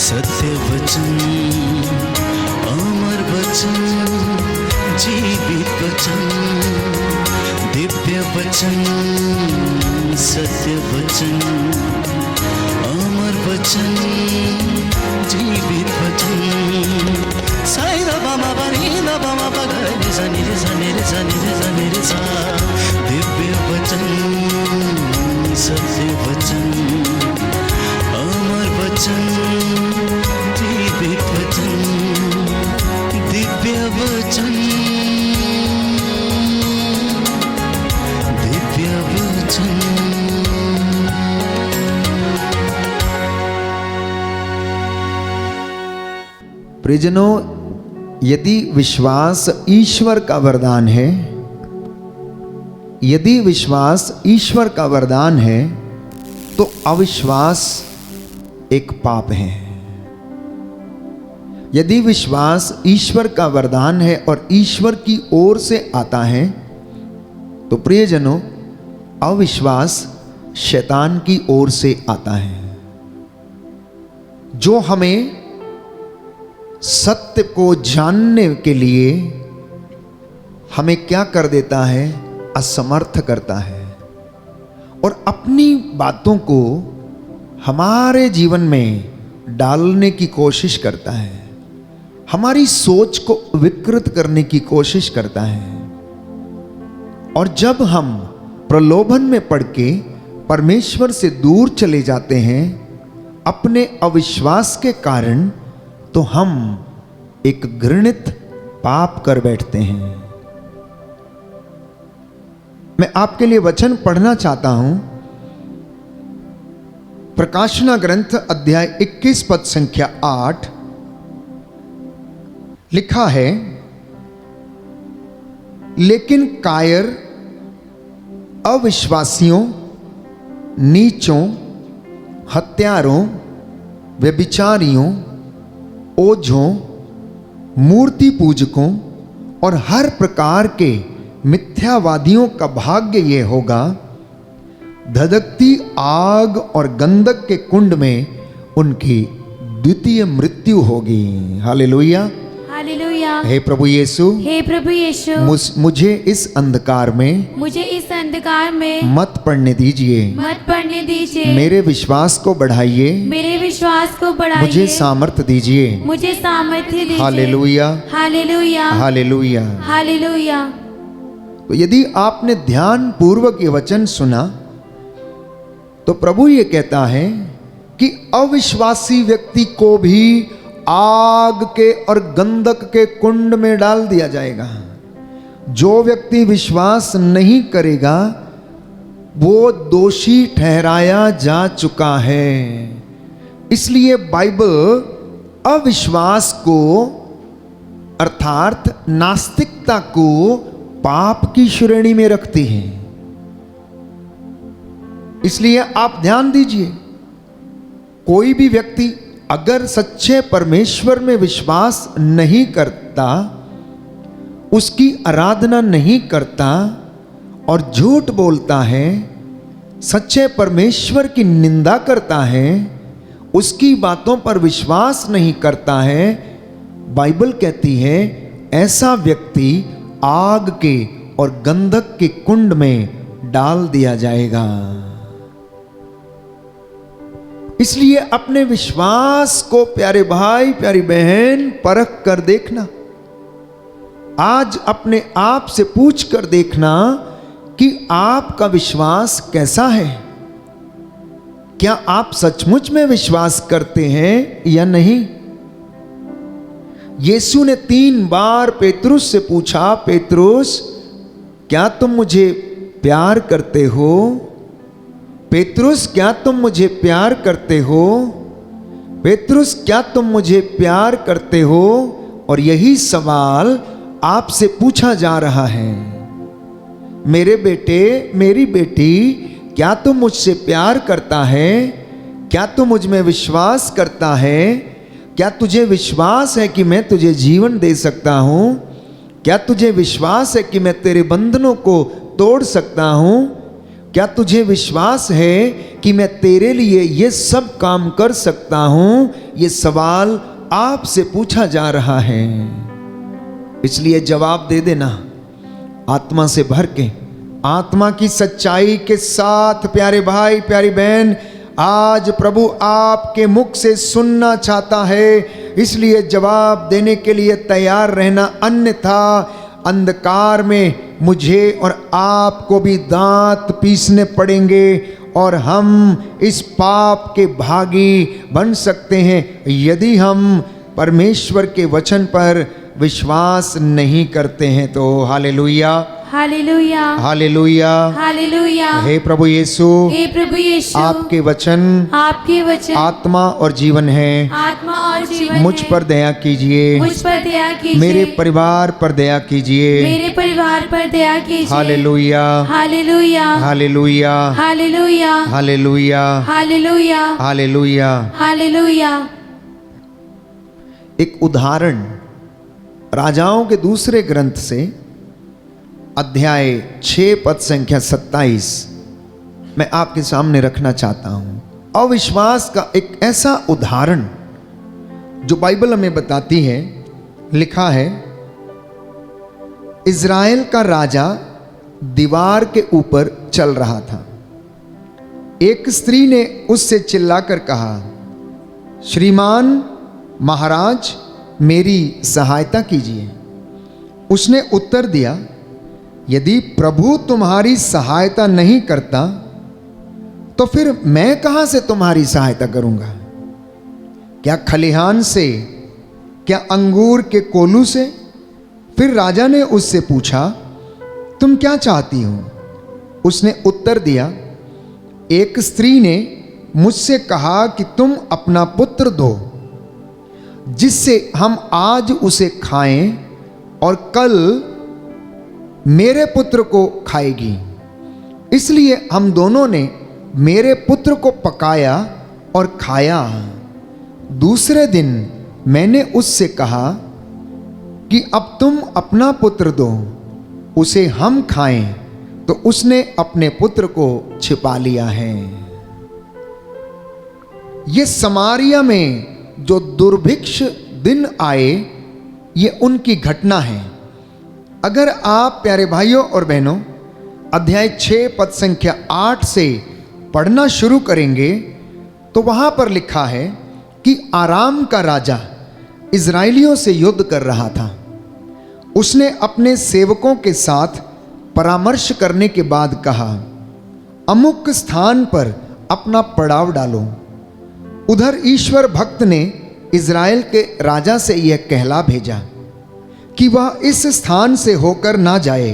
सत्य वचन, अमर वचन, जीवित वचन, दिव्य वचन, सत्य वचन, अमर वचन, जीवित वचन। साई दा बामा बनी दा बामा बगरे सा निरे सा निरे सा निरे सा निरे सा। दिव्य वचन, सत्य वचन, अमर वचन, जीवित वचन, दिव्य वचन, दिव्य वचन। प्रियजनों, यदि विश्वास ईश्वर का वरदान है, यदि विश्वास ईश्वर का वरदान है, तो अविश्वास एक पाप है। यदि विश्वास ईश्वर का वरदान है और ईश्वर की ओर से आता है, तो प्रियजनों, अविश्वास शैतान की ओर से आता है, जो हमें सत्य को जानने के लिए हमें क्या कर देता है? असमर्थ करता है और अपनी बातों को हमारे जीवन में डालने की कोशिश करता है, हमारी सोच को विकृत करने की कोशिश करता है। और जब हम प्रलोभन में पड़ के परमेश्वर से दूर चले जाते हैं अपने अविश्वास के कारण, तो हम एक घृणित पाप कर बैठते हैं। मैं आपके लिए वचन पढ़ना चाहता हूं। प्रकाशना ग्रंथ अध्याय 21 पद संख्या 8 लिखा है, लेकिन कायर, अविश्वासियों, नीचों, हत्यारों, व्यभिचारियों, ओझों, मूर्ति पूजकों और हर प्रकार के मिथ्यावादियों का भाग्य ये होगा, धधकती आग और गंधक के कुंड में उनकी द्वितीय मृत्यु होगी। Hallelujah, hallelujah. हे प्रभु यीशु, हे प्रभु यीशु, मुझे इस अंधकार में, मुझे इस अंधकार में मत पड़ने दीजिए, मत पड़ने दीजिए। मेरे विश्वास को बढ़ाइए, मेरे विश्वास को बढ़ाइए। मुझे सामर्थ्य दीजिए। मुझे सामर्थ्य दीजिए। Hallelujah, hallelujah, hallelujah. हालेलुया। तो यदि आपने ध्यान पूर्वक ये वचन सुना, तो प्रभु ये कहता है कि अविश्वासी व्यक्ति को भी आग के और गंधक के कुंड में डाल दिया जाएगा। जो व्यक्ति विश्वास नहीं करेगा वो दोषी ठहराया जा चुका है। इसलिए बाइबल अविश्वास को अर्थात नास्तिकता को पाप की श्रेणी में रखती है। इसलिए आप ध्यान दीजिए, कोई भी व्यक्ति अगर सच्चे परमेश्वर में विश्वास नहीं करता, उसकी आराधना नहीं करता और झूठ बोलता है, सच्चे परमेश्वर की निंदा करता है, उसकी बातों पर विश्वास नहीं करता है, बाइबल कहती है ऐसा व्यक्ति आग के और गंधक के कुंड में डाल दिया जाएगा। इसलिए अपने विश्वास को प्यारे भाई प्यारी बहन परख कर देखना। आज अपने आप से पूछ कर देखना कि आपका विश्वास कैसा है। क्या आप सचमुच में विश्वास करते हैं या नहीं? यीशु ने 3 बार पेतरुस से पूछा, पेतरुस क्या तुम मुझे प्यार करते हो? पेतरुस क्या तुम मुझे प्यार करते हो? पेतरुस क्या तुम मुझे प्यार करते हो? और यही सवाल आपसे पूछा जा रहा है। मेरे बेटे, मेरी बेटी, क्या तू मुझसे प्यार करता है? क्या तू मुझ में विश्वास करता है? क्या तुझे विश्वास है कि मैं तुझे जीवन दे सकता हूं? क्या तुझे विश्वास है कि मैं तेरे बंधनों को तोड़ सकता हूं? क्या तुझे विश्वास है कि मैं तेरे लिए ये सब काम कर सकता हूं? ये सवाल आपसे पूछा जा रहा है, इसलिए जवाब दे देना आत्मा से भर के, आत्मा की सच्चाई के साथ। प्यारे भाई, प्यारी बहन, आज प्रभु आपके मुख से सुनना चाहता है, इसलिए जवाब देने के लिए तैयार रहना, अन्यथा अंधकार में मुझे और आपको भी दांत पीसने पड़ेंगे और हम इस पाप के भागी बन सकते हैं यदि हम परमेश्वर के वचन पर विश्वास नहीं करते हैं। तो हालेलुया, हालेलुया, हालेलुया, हालेलुया। हे प्रभु यीशु, हे प्रभु यीशु, आपके वचन आत्मा और जीवन है। आत्मा और जीवन मुझ पर दया कीजिए, मुझ पर दया कीजिए, मेरे परिवार पर दया कीजिए। मेरे परिवार पर दया कीजिए। Hallelujah, hallelujah, hallelujah, hallelujah, hallelujah, hallelujah, hallelujah. Hallelujah. एक उदाहरण राजाओं के दूसरे ग्रंथ से अध्याय 6 पद संख्या 27 मैं आपके सामने रखना चाहता हूं। अविश्वास का एक ऐसा उदाहरण जो बाइबल हमें बताती है। लिखा है, इज़राइल का राजा दीवार के ऊपर चल रहा था। एक स्त्री ने उससे चिल्लाकर कहा, श्रीमान महाराज, मेरी सहायता कीजिए। उसने उत्तर दिया, यदि प्रभु तुम्हारी सहायता नहीं करता तो फिर मैं कहां से तुम्हारी सहायता करूंगा? क्या खलिहान से? क्या अंगूर के कोलू से? फिर राजा ने उससे पूछा, तुम क्या चाहती हो? उसने उत्तर दिया, एक स्त्री ने मुझसे कहा कि तुम अपना पुत्र दो, जिससे हम आज उसे खाएं और कल मेरे पुत्र को खाएगी। इसलिए हम दोनों ने मेरे पुत्र को पकाया और खाया। दूसरे दिन मैंने उससे कहा कि अब तुम अपना पुत्र दो, उसे हम खाएं, तो उसने अपने पुत्र को छिपा लिया है। ये समारिया में जो दुर्भिक्ष दिन आए, ये उनकी घटना है। अगर आप प्यारे भाइयों और बहनों अध्याय 6 पद संख्या 8 से पढ़ना शुरू करेंगे तो वहां पर लिखा है कि आराम का राजा इजराइलियों से युद्ध कर रहा था। उसने अपने सेवकों के साथ परामर्श करने के बाद कहा, अमुक स्थान पर अपना पड़ाव डालो। उधर ईश्वर भक्त ने इज़राइल के राजा से यह कहला भेजा कि वह इस स्थान से होकर ना जाए,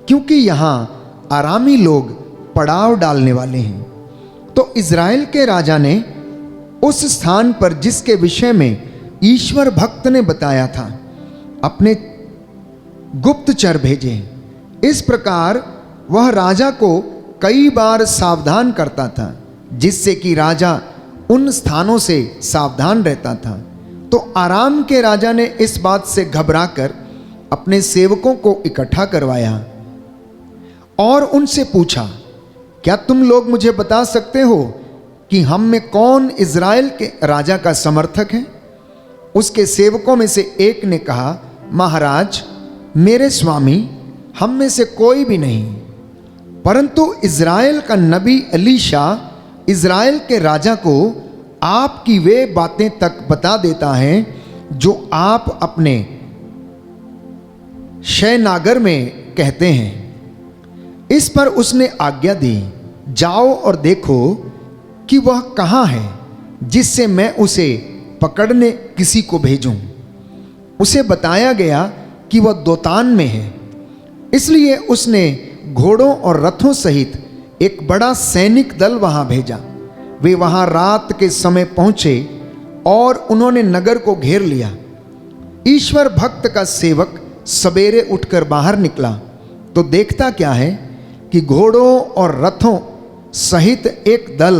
क्योंकि यहाँ आरामी लोग पड़ाव डालने वाले हैं। तो इज़राइल के राजा ने उस स्थान पर जिसके विषय में ईश्वर भक्त ने बताया था, अपने गुप्तचर भेजे। इस प्रकार वह राजा को कई बार सावधान करता था, जिससे कि राजा उन स्थानों से सावधान रहता था। तो आराम के राजा ने इस बात से घबराकर अपने सेवकों को इकट्ठा करवाया और उनसे पूछा, क्या तुम लोग मुझे बता सकते हो कि हम में कौन इज़राइल के राजा का समर्थक है? उसके सेवकों में से एक ने कहा, महाराज, मेरे स्वामी, हम में से कोई भी नहीं, परंतु इज़राइल का नबी एलीशा इज़राइल के राजा को आपकी वे बातें तक बता देता है जो आप अपने शयनागर में कहते हैं। इस पर उसने आज्ञा दी, जाओ और देखो कि वह कहाँ है, जिससे मैं उसे पकड़ने किसी को भेजूं। उसे बताया गया कि वह दोतान में है। इसलिए उसने घोड़ों और रथों सहित एक बड़ा सैनिक दल वहां भेजा। वे वहां रात के समय पहुंचे और उन्होंने नगर को घेर लिया। ईश्वर भक्त का सेवक सवेरे उठकर बाहर निकला तो देखता क्या है कि घोड़ों और रथों सहित एक दल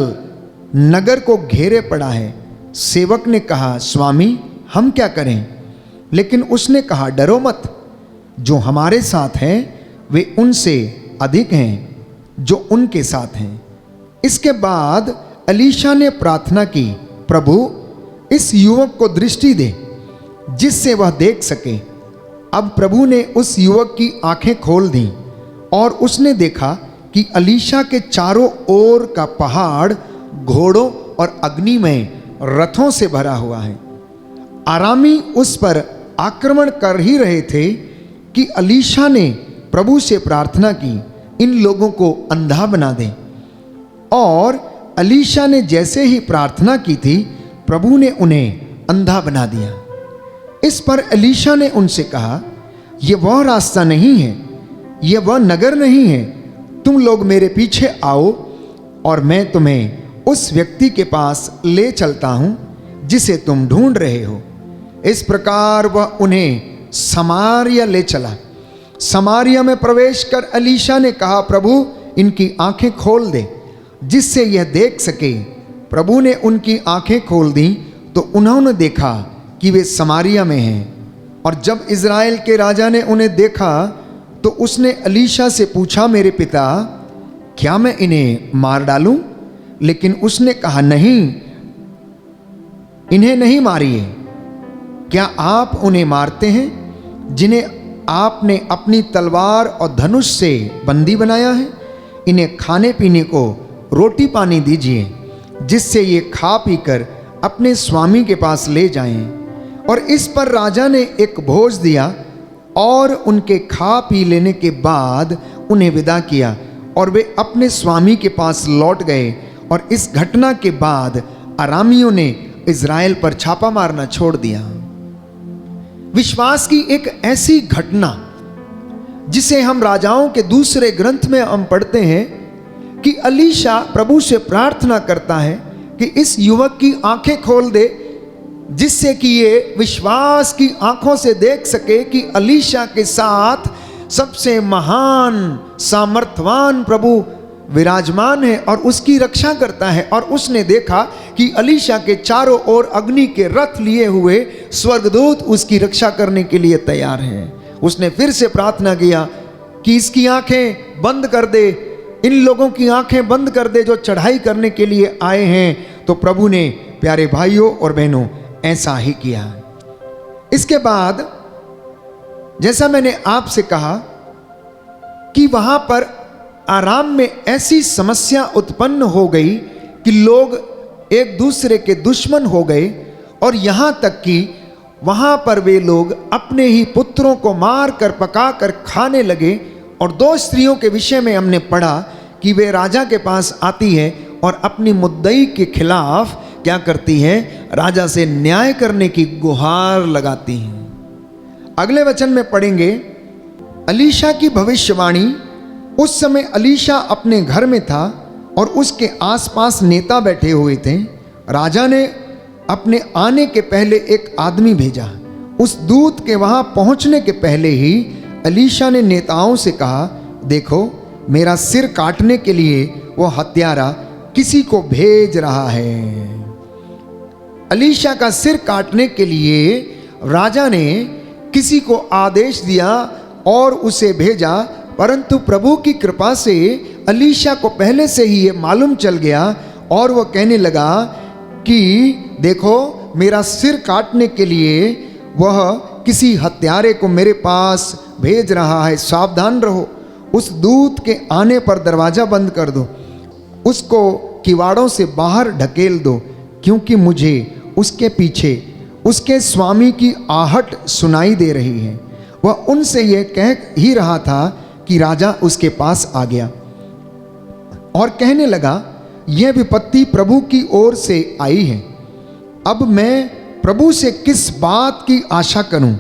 नगर को घेरे पड़ा है। सेवक ने कहा, स्वामी, हम क्या करें? लेकिन उसने कहा, डरो मत, जो हमारे साथ हैं वे उनसे अधिक हैं। जो उनके साथ हैं। इसके बाद एलीशा ने प्रार्थना की, प्रभु इस युवक को दृष्टि दे जिससे वह देख सके। अब प्रभु ने उस युवक की आंखें खोल दी और उसने देखा कि एलीशा के चारों ओर का पहाड़ घोड़ों और अग्निमय रथों से भरा हुआ है। आरामी उस पर आक्रमण कर ही रहे थे कि एलीशा ने प्रभु से प्रार्थना की, इन लोगों को अंधा बना दे। और एलीशा ने जैसे ही प्रार्थना की थी, प्रभु ने उन्हें अंधा बना दिया। इस पर एलीशा ने उनसे कहा, यह वह रास्ता नहीं है, यह वह नगर नहीं है। तुम लोग मेरे पीछे आओ और मैं तुम्हें उस व्यक्ति के पास ले चलता हूं जिसे तुम ढूंढ रहे हो। इस प्रकार वह उन्हें समारिया ले चला। समारिया में प्रवेश कर एलीशा ने कहा, प्रभु इनकी आंखें खोल दे जिससे यह देख सके। प्रभु ने उनकी आंखें खोल दी तो उन्होंने देखा कि वे समारिया में हैं। और जब इज़राइल के राजा ने उन्हें देखा तो उसने एलीशा से पूछा, मेरे पिता क्या मैं इन्हें मार डालूं? लेकिन उसने कहा, नहीं, इन्हें नहीं मारिए। क्या आप उन्हें मारते हैं जिन्हें आपने अपनी तलवार और धनुष से बंदी बनाया है? इन्हें खाने पीने को रोटी पानी दीजिए जिससे ये खा पी कर अपने स्वामी के पास ले जाएं। और इस पर राजा ने एक भोज दिया और उनके खा पी लेने के बाद उन्हें विदा किया और वे अपने स्वामी के पास लौट गए। और इस घटना के बाद अरामियों ने इज़राइल पर छापा मारना छोड़ दिया। विश्वास की एक ऐसी घटना जिसे हम राजाओं के दूसरे ग्रंथ में हम पढ़ते हैं कि एलीशा प्रभु से प्रार्थना करता है कि इस युवक की आंखें खोल दे जिससे कि ये विश्वास की आंखों से देख सके कि एलीशा के साथ सबसे महान सामर्थवान प्रभु विराजमान है और उसकी रक्षा करता है। और उसने देखा कि एलीशा के चारों ओर अग्नि के रथ लिए हुए स्वर्गदूत उसकी रक्षा करने के लिए तैयार हैं। उसने फिर से प्रार्थना किया कि इसकी आंखें बंद कर दे, इन लोगों की आंखें बंद कर दे जो चढ़ाई करने के लिए आए हैं। तो प्रभु ने, प्यारे भाइयों और बहनों, ऐसा ही किया। इसके बाद जैसा मैंने आपसे कहा कि वहां पर आराम में ऐसी समस्या उत्पन्न हो गई कि लोग एक दूसरे के दुश्मन हो गए और यहां तक कि वहां पर वे लोग अपने ही पुत्रों को मार कर पका कर खाने लगे। और 2 स्त्रियों के विषय में हमने पढ़ा कि वे राजा के पास आती है और अपनी मुद्दई के खिलाफ क्या करती है, राजा से न्याय करने की गुहार लगाती हैं। अगले वचन में पढ़ेंगे एलीशा की भविष्यवाणी। उस समय एलीशा अपने घर में था और उसके आसपास नेता बैठे हुए थे। राजा ने अपने आने के पहले एक आदमी भेजा। उस दूत के वहां पहुंचने के पहले ही एलीशा ने नेताओं से कहा, देखो मेरा सिर काटने के लिए वो हत्यारा किसी को भेज रहा है। एलीशा का सिर काटने के लिए राजा ने किसी को आदेश दिया और उसे भेजा, परंतु प्रभु की कृपा से एलीशा को पहले से ही ये मालूम चल गया और वह कहने लगा कि देखो मेरा सिर काटने के लिए वह किसी हत्यारे को मेरे पास भेज रहा है, सावधान रहो। उस दूत के आने पर दरवाज़ा बंद कर दो, उसको किवाड़ों से बाहर ढकेल दो, क्योंकि मुझे उसके पीछे उसके स्वामी की आहट सुनाई दे रही है। वह उनसे यह कह ही रहा था कि राजा उसके पास आ गया और कहने लगा, यह विपत्ति प्रभु की ओर से आई है। अब मैं प्रभु से किस बात की आशा करूं?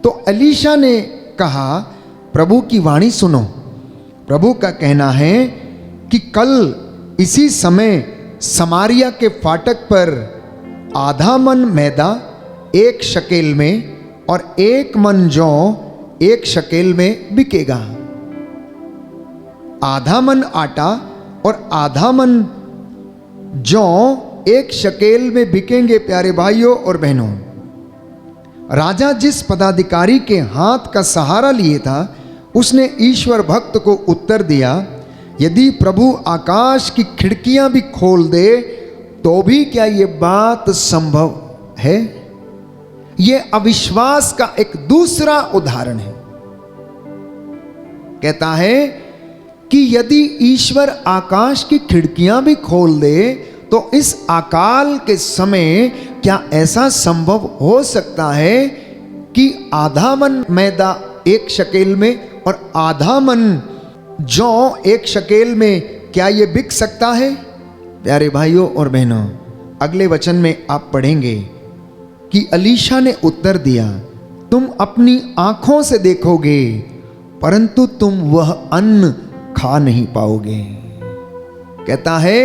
तो एलीशा ने कहा, प्रभु की वाणी सुनो। प्रभु का कहना है कि कल इसी समय समारिया के फाटक पर आधा मन मैदा 1 शकेल में और 1 मन जौ 1 शकेल में बिकेगा। आधा मन आटा और आधा मन जौ 1 शकेल में बिकेंगे। प्यारे भाइयों और बहनों, राजा जिस पदाधिकारी के हाथ का सहारा लिए था उसने ईश्वर भक्त को उत्तर दिया, यदि प्रभु आकाश की खिड़कियां भी खोल दे तो भी क्या ये बात संभव है? ये अविश्वास का एक दूसरा उदाहरण है। कहता है कि यदि ईश्वर आकाश की खिड़कियां भी खोल दे तो इस अकाल के समय क्या ऐसा संभव हो सकता है कि आधा मन मैदा 1 शकेल में और आधा मन जौ 1 शकेल में क्या ये बिक सकता है? प्यारे भाइयों और बहनों, अगले वचन में आप पढ़ेंगे कि अलीशा ने उत्तर दिया, तुम अपनी आंखों से देखोगे परंतु तुम वह अन्न खा नहीं पाओगे। कहता है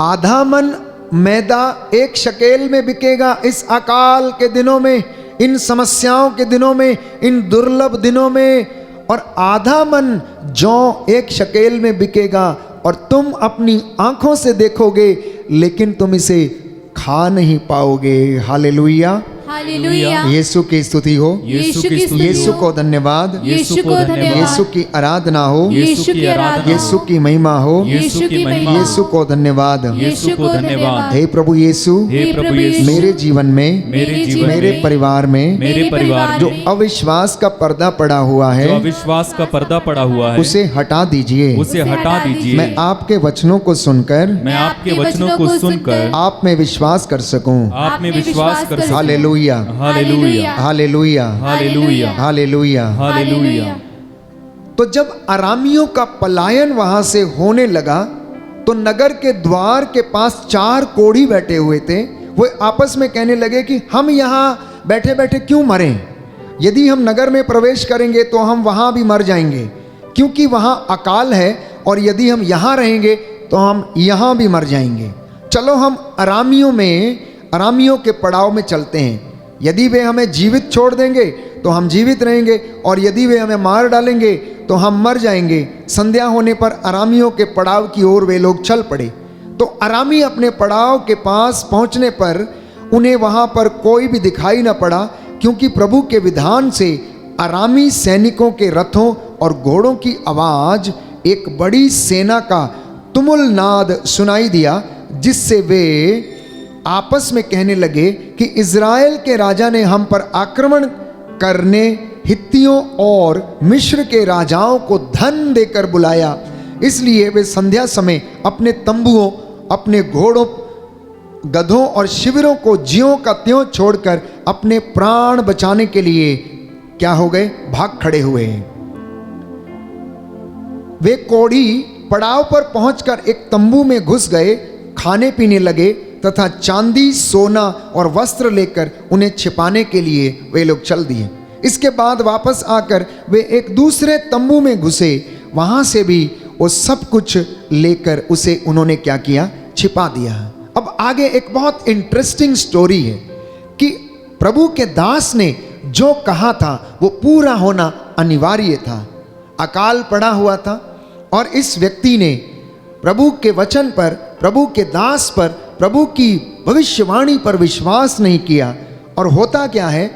आधा मन मैदा 1 शकेल में बिकेगा इस अकाल के दिनों में, इन समस्याओं के दिनों में, इन दुर्लभ दिनों में, और आधा मन जौ 1 शकेल में बिकेगा और तुम अपनी आंखों से देखोगे लेकिन तुम इसे खा नहीं पाओगे। Hallelujah, hallelujah. यीशु की स्तुति हो, यीशु की स्तुति यीशु हो। को धन्यवाद, यीशु को धन्यवाद। यीशु की आराधना हो, यीशु की आराधना। यीशु की महिमा हो, यीशु की महिमा। यीशु को धन्यवाद। यीशु को धन्यवाद। हे प्रभु यीशु, हे प्रभु यीशु, मेरे जीवन में, मेरे जीवन मेरे में, परिवार में मेरे परिवार जो में अविश्वास का पर्दा पड़ा हुआ जो है अविश्वास का पर्दा पड़ा हुआ है उसे हटा दीजिए। उसे हटा दीजिए। मैं आपके वचनों को सुनकर मैं आपके वचनों को सुनकर आप में विश्वास कर सकूं। आप में विश्वास कर सकूं। Hallelujah, hallelujah, hallelujah, hallelujah, hallelujah. Hallelujah. तो जब अरामियों का पलायन वहां से होने लगा तो नगर के द्वार के पास 4 कोढ़ी बैठे हुए थे। वो आपस में कहने लगे कि हम यहाँ बैठे बैठे क्यों मरें? यदि हम नगर में प्रवेश करेंगे तो हम वहाँ भी मर जाएंगे, क्योंकि वहाँ अकाल है, और यदि हम यहाँ रहेंगे तो हम यहाँ भी मर जाएंगे। चलो हम अरामियों के पड़ाव में चलते हैं। यदि वे हमें जीवित छोड़ देंगे तो हम जीवित रहेंगे, और यदि वे हमें मार डालेंगे तो हम मर जाएंगे। संध्या होने पर अरामियों के पड़ाव की ओर वे लोग चल पड़े। तो अरामी अपने पड़ाव के पास पहुंचने पर उन्हें वहां पर कोई भी दिखाई न पड़ा, क्योंकि प्रभु के विधान से अरामी सैनिकों के रथों और घोड़ों की आवाज एक बड़ी सेना का तुमुल नाद सुनाई दिया, जिससे वे आपस में कहने लगे कि इज़राइल के राजा ने हम पर आक्रमण करने हित्तियों और मिस्र के राजाओं को धन देकर बुलाया। इसलिए वे संध्या समय अपने तंबुओं, अपने घोड़ों, गधों और शिविरों को ज्यों का त्यों छोड़कर अपने प्राण बचाने के लिए क्या हो गए? भाग खड़े हुए। वे कोढ़ी पड़ाव पर पहुंचकर एक तंबू में घुस गए, खाने पीने लगे तथा चांदी, सोना और वस्त्र लेकर उन्हें छिपाने के लिए वे लोग चल दिए। इसके बाद वापस आकर वे एक दूसरे तंबू में घुसे, वहां से भी वो सब कुछ लेकर उसे उन्होंने क्या किया? छिपा दिया। अब आगे एक बहुत इंटरेस्टिंग स्टोरी है कि प्रभु के दास ने जो कहा था वो पूरा होना अनिवार्य था। अकाल पड़ा हुआ था और इस व्यक्ति ने प्रभु के वचन पर, प्रभु के दास पर, प्रभु की भविष्यवाणी पर विश्वास नहीं किया। और होता क्या है,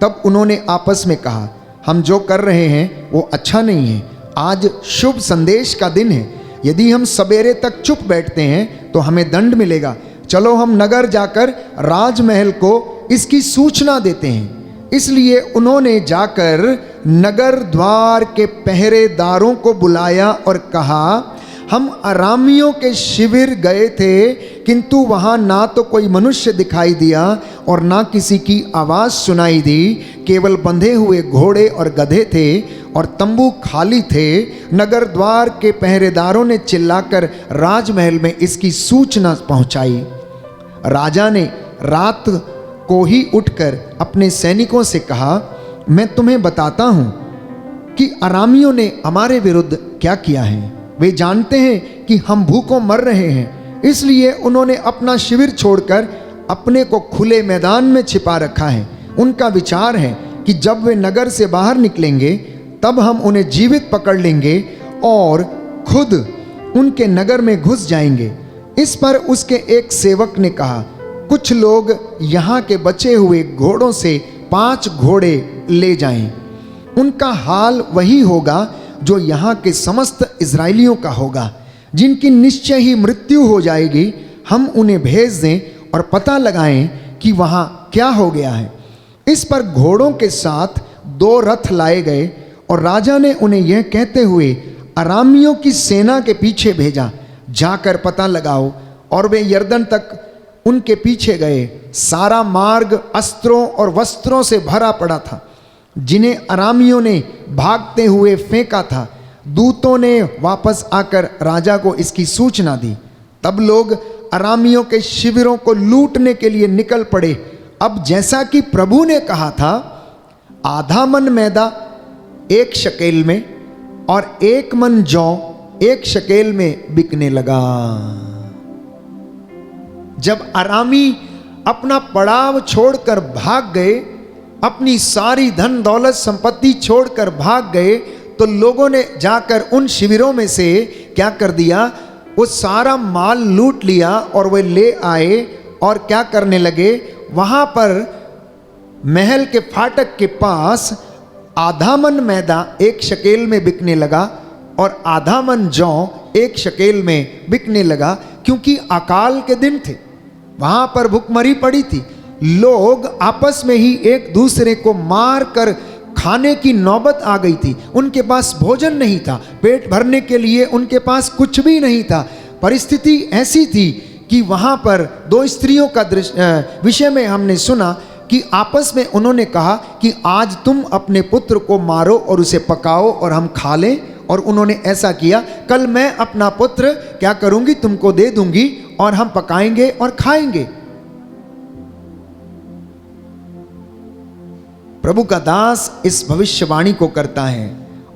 तब उन्होंने आपस में कहा हम जो कर रहे हैं वो अच्छा नहीं है। आज शुभ संदेश का दिन है, यदि हम सवेरे तक चुप बैठते हैं तो हमें दंड मिलेगा। चलो हम नगर जाकर राजमहल को इसकी सूचना देते हैं। इसलिए उन्होंने जाकर नगर द्वार के पहरेदारों को बुलाया और कहा हम अरामियों के शिविर गए थे, किंतु वहाँ ना तो कोई मनुष्य दिखाई दिया और ना किसी की आवाज़ सुनाई दी, केवल बंधे हुए घोड़े और गधे थे और तंबू खाली थे। नगर द्वार के पहरेदारों ने चिल्लाकर राजमहल में इसकी सूचना पहुंचाई। राजा ने रात को ही उठकर अपने सैनिकों से कहा मैं तुम्हें बताता हूँ कि अरामियों ने हमारे विरुद्ध क्या किया है। वे जानते हैं कि हम भूखों मर रहे हैं, इसलिए उन्होंने अपना शिविर छोड़कर अपने को खुले मैदान में छिपा रखा है। उनका विचार है कि जब वे नगर से बाहर निकलेंगे तब हम उन्हें जीवित पकड़ लेंगे और खुद उनके नगर में घुस जाएंगे। इस पर उसके एक सेवक ने कहा कुछ लोग यहाँ के बचे हुए घोड़ों से 5 घोड़े ले जाएं। उनका हाल वही होगा जो यहाँ के समस्त इजरायलियों का होगा, जिनकी निश्चय ही मृत्यु हो जाएगी, हम उन्हें भेज दें और पता लगाएं कि वहाँ क्या हो गया है। इस पर घोड़ों के साथ 2 रथ लाए गए और राजा ने उन्हें यह कहते हुए अरामियों की सेना के पीछे भेजा, जाकर पता लगाओ। और वे यरदन तक उनके पीछे गए। सारा मार्ग अस्त्रों और वस्त्रों से भरा पड़ा था, जिन्हें अरामियों ने भागते हुए फेंका था। दूतों ने वापस आकर राजा को इसकी सूचना दी। तब लोग अरामियों के शिविरों को लूटने के लिए निकल पड़े। अब जैसा कि प्रभु ने कहा था, आधा मन मैदा 1 शकेल में और 1 मन जौ 1 शकेल में बिकने लगा। जब अरामी अपना पड़ाव छोड़कर भाग गए, अपनी सारी धन दौलत संपत्ति छोड़कर भाग गए, तो लोगों ने जाकर उन शिविरों में से क्या कर दिया, वो सारा माल लूट लिया और वे ले आए और क्या करने लगे, वहां पर महल के फाटक के पास आधा मन मैदा 1 शकेल में बिकने लगा और आधा मन जौ 1 शकेल में बिकने लगा, क्योंकि अकाल के दिन थे। वहां पर भुखमरी पड़ी थी। लोग आपस में ही एक दूसरे को मार कर खाने की नौबत आ गई थी। उनके पास भोजन नहीं था, पेट भरने के लिए उनके पास कुछ भी नहीं था। परिस्थिति ऐसी थी कि वहां पर 2 स्त्रियों का विषय में हमने सुना कि आपस में उन्होंने कहा कि आज तुम अपने पुत्र को मारो और उसे पकाओ और हम खा लें। और उन्होंने ऐसा किया। कल मैं अपना पुत्र क्या करूंगी, तुमको दे दूंगी और हम पकाएंगे और खाएंगे। प्रभु का दास इस भविष्यवाणी को करता है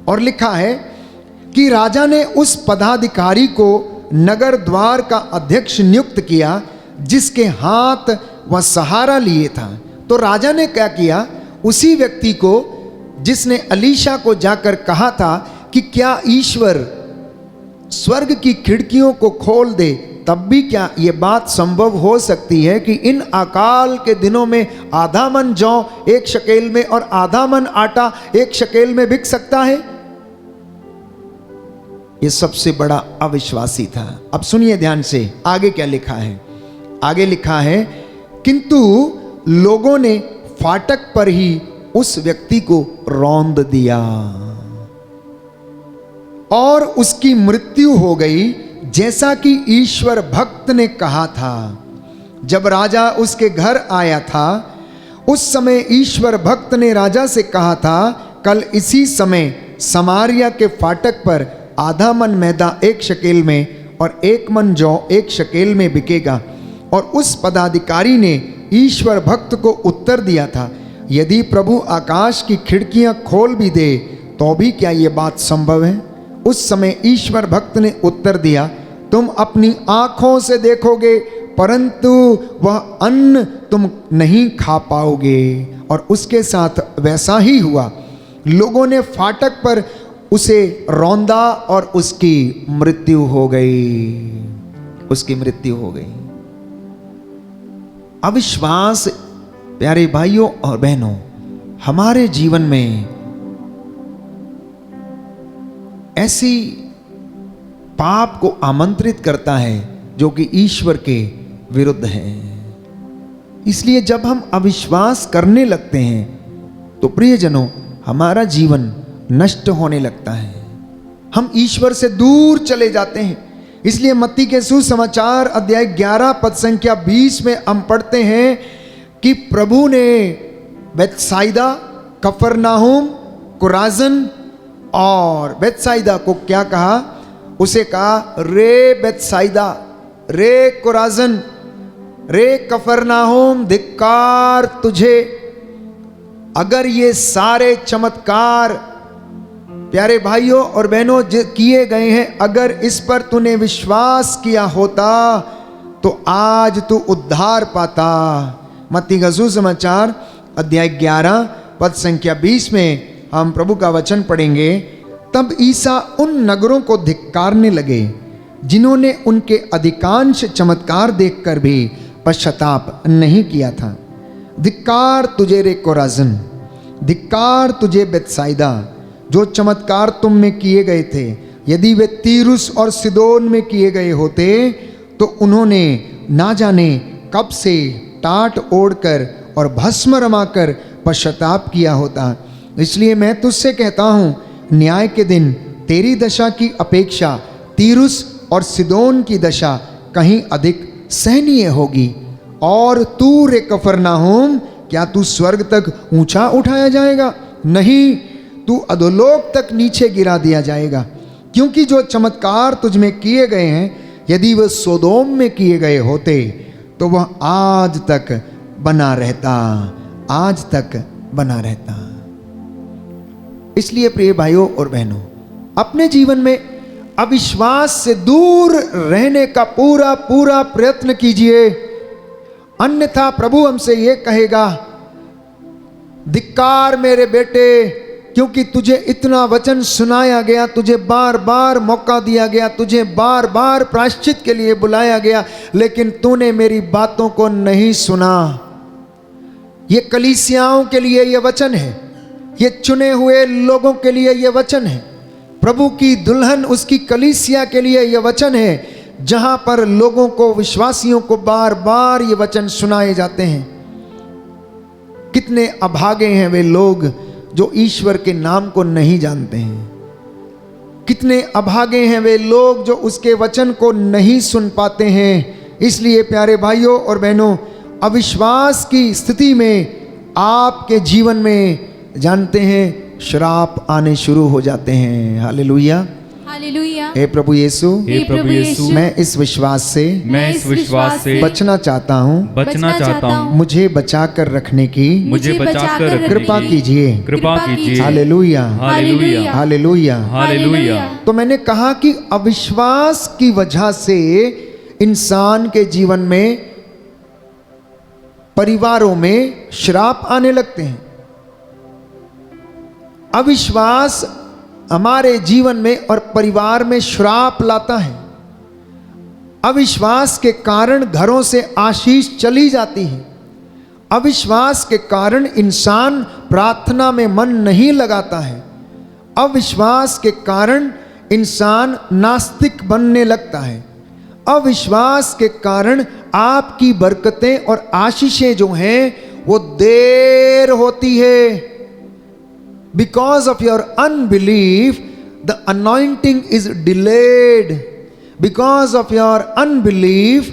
और लिखा है कि राजा ने उस पदाधिकारी को नगर द्वार का अध्यक्ष नियुक्त किया, जिसके हाथ वह सहारा लिए था। तो राजा ने क्या किया, उसी व्यक्ति को जिसने अलीशा को जाकर कहा था कि क्या ईश्वर स्वर्ग की खिड़कियों को खोल दे, तब भी क्या ये बात संभव हो सकती है कि इन अकाल के दिनों में आधा मन जौ 1 शकेल में और आधा मन आटा 1 शकेल में बिक सकता है? ये सबसे बड़ा अविश्वासी था। अब सुनिए ध्यान से, आगे क्या लिखा है। आगे लिखा है, किंतु लोगों ने फाटक पर ही उस व्यक्ति को रौंद दिया और उसकी मृत्यु हो गई, जैसा कि ईश्वर भक्त ने कहा था। जब राजा उसके घर आया था, उस समय ईश्वर भक्त ने राजा से कहा था, कल इसी समय समारिया के फाटक पर आधा मन मैदा 1 शकेल में और 1 मन जौ 1 शकेल में बिकेगा। और उस पदाधिकारी ने ईश्वर भक्त को उत्तर दिया था, यदि प्रभु आकाश की खिड़कियां खोल भी दे तो भी क्या ये बात संभव है? उस समय ईश्वर भक्त ने उत्तर दिया, तुम अपनी आंखों से देखोगे, परंतु वह अन्न तुम नहीं खा पाओगे। और उसके साथ वैसा ही हुआ। लोगों ने फाटक पर उसे रौंदा और उसकी मृत्यु हो गई। उसकी मृत्यु हो गई। अविश्वास, प्यारे भाइयों और बहनों, हमारे जीवन में ऐसी पाप को आमंत्रित करता है जो कि ईश्वर के विरुद्ध है। इसलिए जब हम अविश्वास करने लगते हैं तो प्रियजनों, हमारा जीवन नष्ट होने लगता है। हम ईश्वर से दूर चले जाते हैं। इसलिए मत्ती के सुसमाचार अध्याय 11 पद संख्या 20 में हम पढ़ते हैं कि प्रभु ने बेतसाइदा, कफरनाहुम, कुराजन और बेतसाइदा को क्या कहा? उसे कहा, रे बेतसाइदा, रे कुराजन, रे कफरनाहुम, धिक्कार तुझे। अगर ये सारे चमत्कार प्यारे भाइयों और बहनों जो किए गए हैं, अगर इस पर तूने विश्वास किया होता तो आज तू उद्धार पाता। मत्ती का सुसमाचार अध्याय 11 पद संख्या 20 में हम प्रभु का वचन पढ़ेंगे। तब ईसा उन नगरों को धिक्कारने लगे जिन्होंने उनके अधिकांश चमत्कार देखकर भी पश्चाताप नहीं किया था। धिक्कार तुझे रे कोराजन, धिक्कार तुझे बेतसाइदा, जो चमत्कार तुम में किए गए थे, यदि वे तीरुस और सिदोन में किए गए होते तो उन्होंने ना जाने कब से टाट ओढ़कर और भस्म रमाकर पश्चाताप किया होता। इसलिए मैं तुझसे कहता हूँ, न्याय के दिन तेरी दशा की अपेक्षा तीरुस और सिदोन की दशा कहीं अधिक सहनीय होगी। और तू रे कफरनाहूम, क्या तू स्वर्ग तक ऊंचा उठाया जाएगा? नहीं, तू अधोलोक तक नीचे गिरा दिया जाएगा। क्योंकि जो चमत्कार तुझ में किए गए हैं, यदि वह सोदोम में किए गए होते तो वह आज तक बना रहता, आज तक बना रहता। इसलिए प्रिय भाइयों और बहनों, अपने जीवन में अविश्वास से दूर रहने का पूरा पूरा प्रयत्न कीजिए, अन्यथा प्रभु हमसे ये कहेगा, धिक्कार मेरे बेटे, क्योंकि तुझे इतना वचन सुनाया गया, तुझे बार बार मौका दिया गया, तुझे बार बार प्रायश्चित के लिए बुलाया गया, लेकिन तूने मेरी बातों को नहीं सुना। ये कलीसियाओं के लिए ये वचन है, ये चुने हुए लोगों के लिए ये वचन है, प्रभु की दुल्हन उसकी कलीसिया के लिए ये वचन है, जहां पर लोगों को, विश्वासियों को बार बार ये वचन सुनाए जाते हैं। कितने अभागे हैं वे लोग जो ईश्वर के नाम को नहीं जानते हैं। कितने अभागे हैं वे लोग जो उसके वचन को नहीं सुन पाते हैं। इसलिए प्यारे भाइयों और बहनों, अविश्वास की स्थिति में आपके जीवन में जानते हैं श्राप आने शुरू हो जाते हैं। Hallelujah, hallelujah. हे प्रभु यीशु, हे प्रभु यीशु, मैं इस विश्वास से मैं इस विश्वास से बचना चाहता हूँ। बचना चाहता हूँ। मुझे बचा कर रखने की मुझे बचाकर रखने कृपा की कीजिए। कृपा कीजिए। Hallelujah, hallelujah, hallelujah. हालेलुया। तो मैंने कहा कि अविश्वास की वजह से इंसान के जीवन में, परिवारों में श्राप आने लगते हैं। अविश्वास हमारे जीवन में और परिवार में श्राप लाता है। अविश्वास के कारण घरों से आशीष चली जाती है। अविश्वास के कारण इंसान प्रार्थना में मन नहीं लगाता है। अविश्वास के कारण इंसान नास्तिक बनने लगता है। अविश्वास के कारण आपकी बरकतें और आशीषें जो हैं वो देर होती है। Because of your unbelief, the anointing is delayed. Because of your unbelief,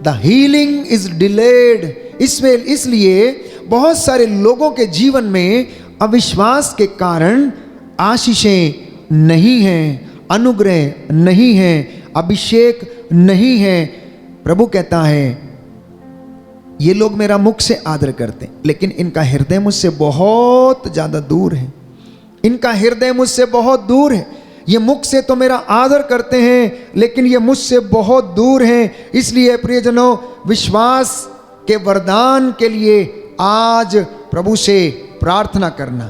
the healing is delayed. इसलिए बहुत सारे लोगों के जीवन में अविश्वास के कारण आशीषें नहीं हैं, अनुग्रह नहीं है, अभिषेक नहीं है। प्रभु कहता है, ये लोग मेरा मुख से आदर करते हैं, लेकिन इनका हृदय मुझसे बहुत ज़्यादा दूर है। इनका हृदय मुझसे बहुत दूर है। ये मुख से तो मेरा आदर करते हैं, लेकिन ये मुझसे बहुत दूर हैं। इसलिए प्रियजनों, विश्वास के वरदान के लिए आज प्रभु से प्रार्थना करना,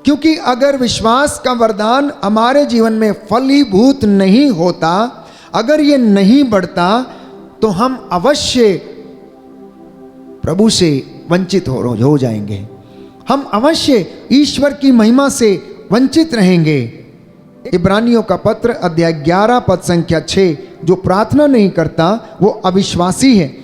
क्योंकि अगर विश्वास का वरदान हमारे जीवन में फलीभूत नहीं होता, अगर ये नहीं बढ़ता, तो हम अवश्य प्रभु से वंचित हो जाएंगे। हम अवश्य ईश्वर की महिमा से वंचित रहेंगे। इब्रानियों का पत्र अध्याय 11 पद संख्या 6, जो प्रार्थना नहीं करता वो अविश्वासी है,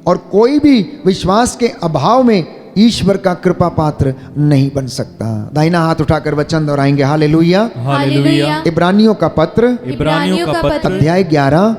और कोई भी विश्वास के अभाव में ईश्वर का कृपा पात्र नहीं बन सकता। दाहिना हाथ उठाकर वचन दोहराएंगे, हालेलुया, हालेलुया। इब्रानियों का पत्र इब्रानियों का पत्र अध्याय 11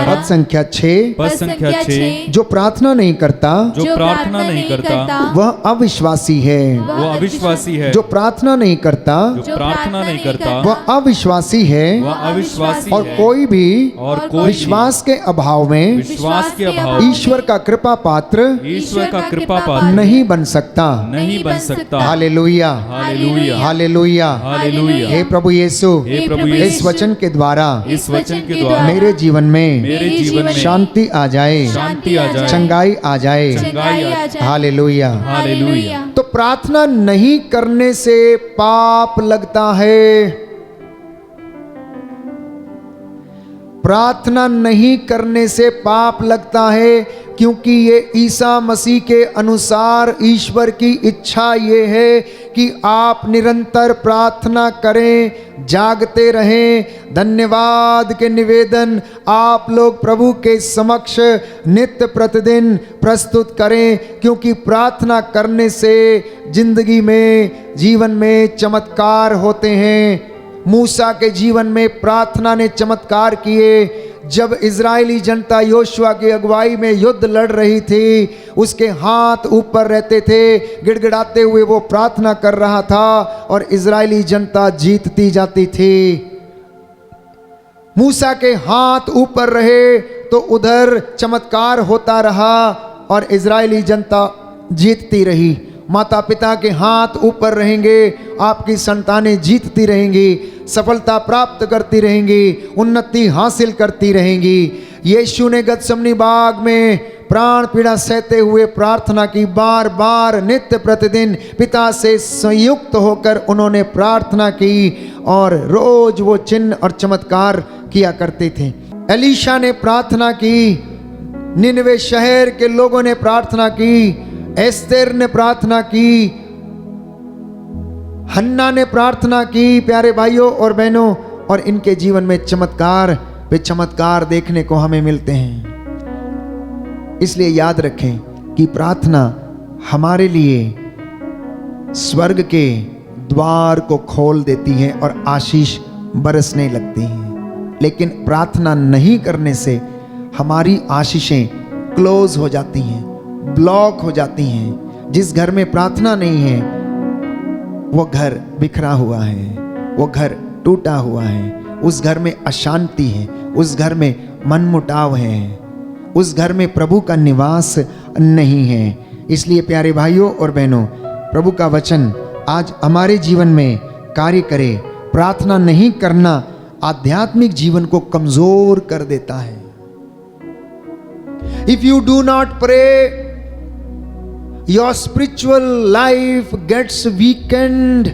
पद संख्या 6, पद संख्या 6, जो प्रार्थना नहीं करता जो प्रार्थना नहीं करता वह अविश्वासी है। वो अविश्वासी है। जो प्रार्थना नहीं करता जो प्रार्थना नहीं करता वह अविश्वासी है। वह अविश्वासी और है। कोई भी और कोई भी विश्वास के अभाव में विश्वास के अभाव ईश्वर का कृपा पात्र ईश्वर का कृपा पात्र नहीं बन सकता। नहीं बन सकता। Hallelujah, hallelujah, hallelujah. हालेलुया। हे प्रभु यीशु, हे प्रभु इस यीशु, वचन के द्वारा इस वचन के द्वारा मेरे जीवन में मेरे जीवन में शांति आ जाए, शांति आ जाए, चंगाई आ जाए। चंगाई आ जाए। हालेलुया। हालेलुया। तो प्रार्थना नहीं करने से पाप लगता है। प्रार्थना नहीं करने से पाप लगता है। क्योंकि ये ईसा मसीह के अनुसार ईश्वर की इच्छा ये है कि आप निरंतर प्रार्थना करें, जागते रहें। धन्यवाद के निवेदन आप लोग प्रभु के समक्ष नित्य प्रतिदिन प्रस्तुत करें, क्योंकि प्रार्थना करने से जिंदगी में, जीवन में चमत्कार होते हैं। मूसा के जीवन में प्रार्थना ने चमत्कार किए। जब इजरायली जनता योशुआ की अगुवाई में युद्ध लड़ रही थी, उसके हाथ ऊपर रहते थे, गिड़गिड़ाते हुए वो प्रार्थना कर रहा था और इजरायली जनता जीतती जाती थी। मूसा के हाथ ऊपर रहे तो उधर चमत्कार होता रहा और इजरायली जनता जीतती रही। माता पिता के हाथ ऊपर रहेंगे, आपकी संतानें जीतती रहेंगी, सफलता प्राप्त करती रहेंगी, उन्नति हासिल करती रहेंगी। यीशु ने गतसमनी बाग में प्राण पीड़ा सहते हुए प्रार्थना की, बार बार नित्य प्रतिदिन पिता से संयुक्त होकर उन्होंने प्रार्थना की और रोज वो चिन्ह और चमत्कार किया करते थे। एलीशा ने प्रार्थना की, निनवे शहर के लोगों ने प्रार्थना की, एस्तेर ने प्रार्थना की, हन्ना ने प्रार्थना की, प्यारे भाइयों और बहनों, और इनके जीवन में चमत्कार पे चमत्कार देखने को हमें मिलते हैं। इसलिए याद रखें कि प्रार्थना हमारे लिए स्वर्ग के द्वार को खोल देती है और आशीष बरसने लगती हैं। लेकिन प्रार्थना नहीं करने से हमारी आशीषें क्लोज हो जाती हैं, ब्लॉक हो जाती हैं। जिस घर में प्रार्थना नहीं है वो घर बिखरा हुआ है, वो घर टूटा हुआ है, उस घर में अशांति है, उस घर में मनमुटाव है, उस घर में प्रभु का निवास नहीं है। इसलिए प्यारे भाइयों और बहनों, प्रभु का वचन आज हमारे जीवन में कार्य करे। प्रार्थना नहीं करना आध्यात्मिक जीवन को कमजोर कर देता है। If you do not pray, your spiritual life gets weakened.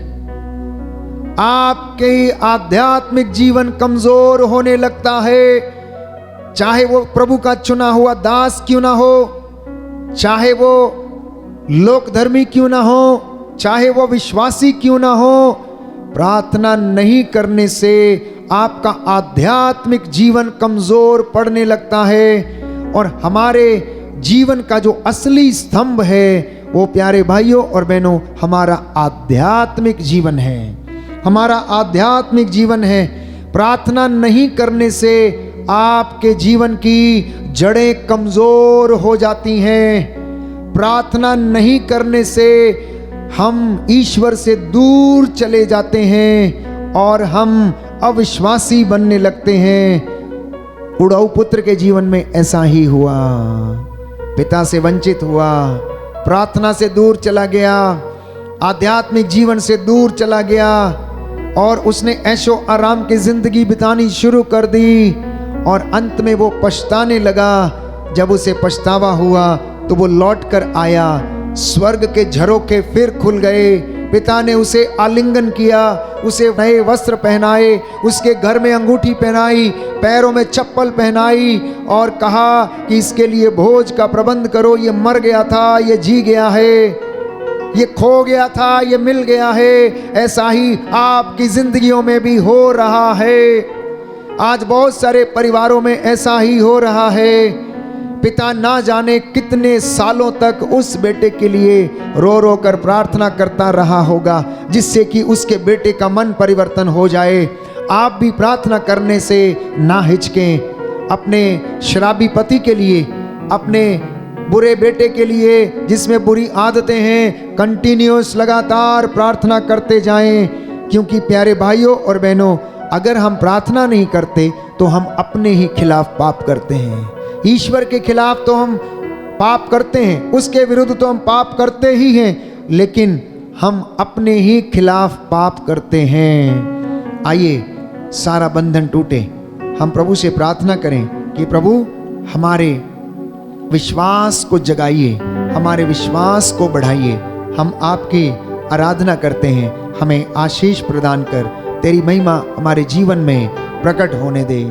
आपके आध्यात्मिक जीवन कमजोर होने लगता है। चाहे वो प्रभु का चुना हुआ दास क्यों ना हो, चाहे वो लोक धर्मी क्यों ना हो, चाहे वो विश्वासी क्यों ना हो, प्रार्थना नहीं करने से आपका आध्यात्मिक जीवन कमजोर पड़ने लगता है। और हमारे जीवन का जो असली स्तंभ है वो प्यारे भाइयों और बहनों हमारा आध्यात्मिक जीवन है, हमारा आध्यात्मिक जीवन है। प्रार्थना नहीं करने से आपके जीवन की जड़ें कमजोर हो जाती हैं। प्रार्थना नहीं करने से हम ईश्वर से दूर चले जाते हैं और हम अविश्वासी बनने लगते हैं। उड़ाऊ पुत्र के जीवन में ऐसा ही हुआ। पिता से वंचित हुआ, प्रार्थना से दूर चला गया, आध्यात्मिक जीवन से दूर चला गया और उसने ऐशो आराम की जिंदगी बितानी शुरू कर दी और अंत में वो पछताने लगा। जब उसे पछतावा हुआ तो वो लौट कर आया, स्वर्ग के झरोखे फिर खुल गए। पिता ने उसे आलिंगन किया, उसे नए वस्त्र पहनाए, उसके घर में अंगूठी पहनाई, पैरों में चप्पल पहनाई और कहा कि इसके लिए भोज का प्रबंध करो। ये मर गया था, ये जी गया है, ये खो गया था, ये मिल गया है। ऐसा ही आपकी जिंदगियों में भी हो रहा है। आज बहुत सारे परिवारों में ऐसा ही हो रहा है। पिता ना जाने कितने सालों तक उस बेटे के लिए रो रो कर प्रार्थना करता रहा होगा जिससे कि उसके बेटे का मन परिवर्तन हो जाए। आप भी प्रार्थना करने से ना हिचकें। अपने शराबी पति के लिए, अपने बुरे बेटे के लिए जिसमें बुरी आदतें हैं, कंटिन्यूस लगातार प्रार्थना करते जाएं। क्योंकि प्यारे भाइयों और बहनों, अगर हम प्रार्थना नहीं करते तो हम अपने ही खिलाफ पाप करते हैं। ईश्वर के खिलाफ तो हम पाप करते हैं, उसके विरुद्ध तो हम पाप करते ही हैं, लेकिन हम अपने ही खिलाफ पाप करते हैं। आइए सारा बंधन टूटे, हम प्रभु से प्रार्थना करें कि प्रभु हमारे विश्वास को जगाइए, हमारे विश्वास को बढ़ाइए। हम आपकी आराधना करते हैं, हमें आशीष प्रदान कर तेरी महिमा हमारे जीवन में प्रकट होने दे।